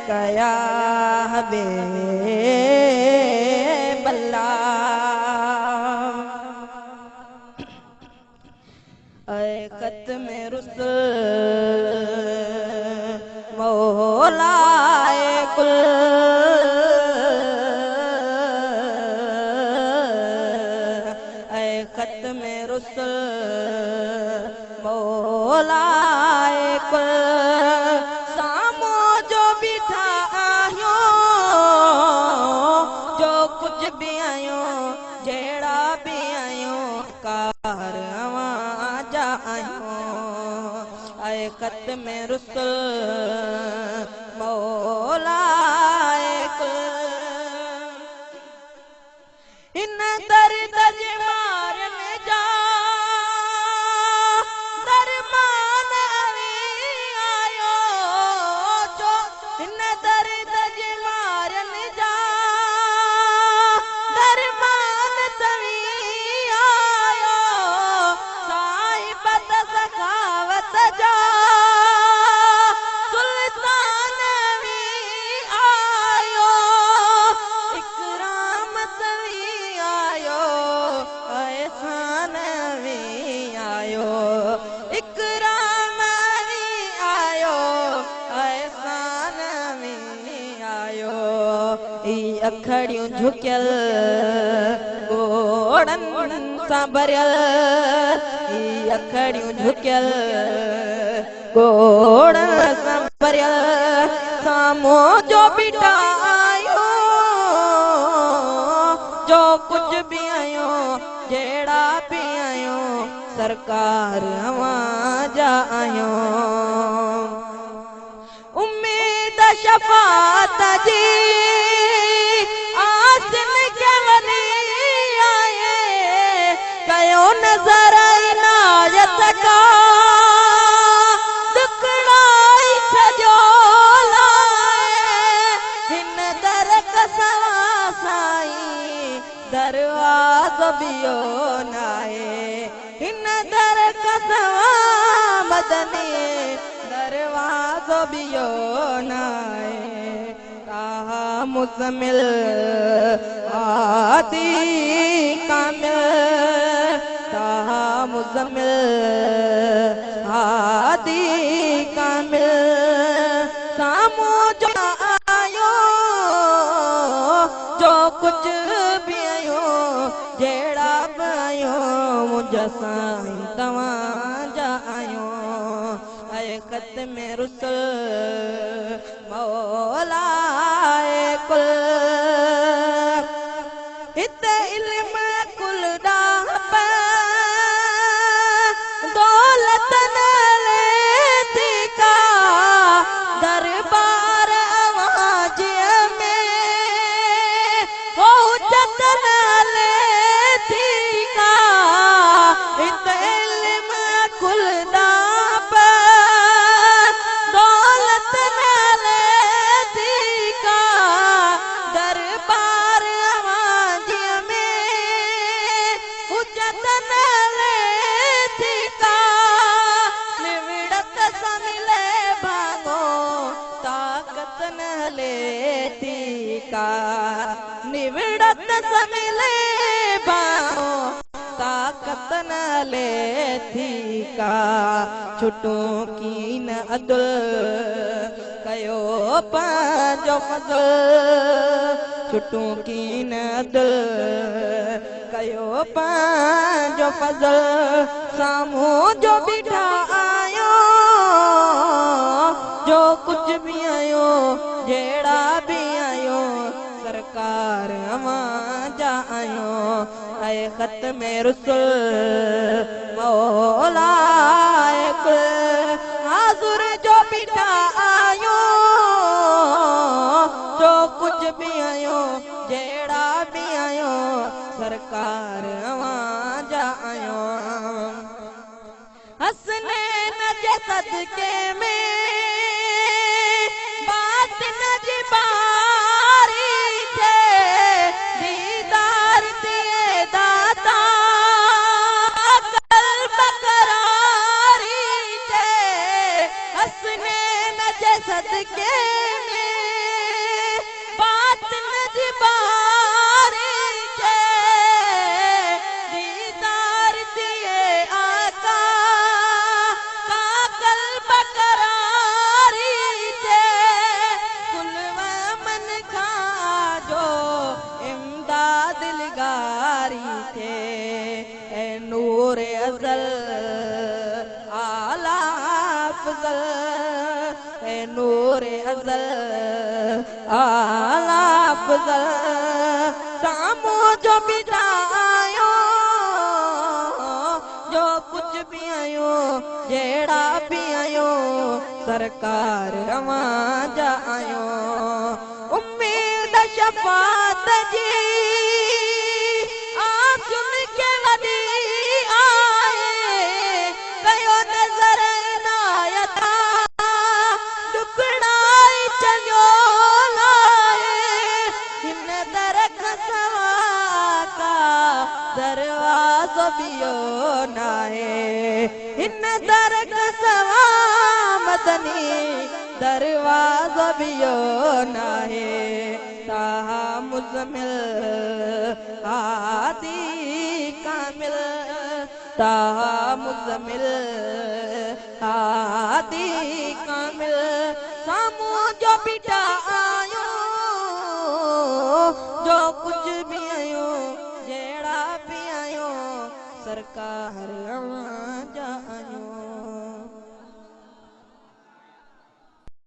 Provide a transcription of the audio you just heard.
कया हबे बल्ला ऐ खत में रुसल मौलाए कुल ऐ खत में रुसल मौलाए कुल सामो जो बीठा आयो जो कुछ भी आयो जेड़ा भी आयो कार आवाजा आयो ऐ खत में रुसल मौलाए कुल इन दर्द जे मारन जा दरमान आयो जो इन दर्द जे मारन जा दरमान आयो साहिबत सखावत जा सुल्तान आयो इकराम आयो एहसान आयो इकराम आयो एहसान आयो ई अखड़ियूं झुकियल गोड़न सां भरियल ई अखड़ियूं झुकियल गोड़न सां भरियल साम्हूं जो बीठा आयो जो कुछ भी आयो जेड़ा भी आयो सरकार आवाजा आयो उम्मीद शफात जी आसिन के वली आए कयो नजर इनायत का दुखड़ाई छजो लाए हिन दर कसा साई दरवाज़ो बियो नाए हिन दर कसा मदनी दरवाज़ो बियो नाए ताहा मुज़मिल आदि कामिल ताहा मुज़मिल आदि कामिल सामो जो आयो जो कुछ भी आयो जेड़ा भी आयो मुझा साईं तव्हांजा आयो ऐ खत में रुसल मौलाए कुल हिते इल्म कुल ॾांह दौलत नाले थी का दरबार आवाज़ में हो जतन ले थी का हिते इल्म कुल ॾांह दौलत नाले थी का दरबार आवाज़ में हो जतन ले थी का निविड़त समिले भागो ताकत न ले थी का निविड़त समिले भागो ताकत न ले थी का छुटूं की न अदुल कयो पंहिंजो फज़ल छुटूं की न अदुल कयो पंहिंजो फज़ल साम्हूं जो बीठा आयो जो कुछ भी आयो जेड़ा भी आयो सरकार आवाज़ा आयो ऐ खत में रुसल मौलाए कुल हाज़ुर जो बीठा आयो जो कुछ भी आयो जेड़ा भी आयो सरकार आवाज़ा आयो हसनैन जे सदके में बातिन जी बारी थे दीदार दिए दाता कल्ब करारी थे हसनैन जे सदके में नूर अज़ल आला अफ़ज़ल ए नूर अज़ल आला अफ़ज़ल सामूं जो भी आयो जो कुछ भी आयो जेड़ा भी आयो सरकार रवां जा आयो उम्मीद शफ़ात जी आप सुन के वदी आए कयो नज़र इनायता दुखड़ाई चलो लाए हिन दरख सवा का दरवाज़ो बियो नाहे हिन दरख सवा मदनी दरवाज़ो बियो नाहे ताहा मुज़मिल आदि कामिल ताहा मुज़मिल आदि कामिल सामूं जो बीठा आयो जो कुछ भी आयो जेड़ा भी आयो सरकार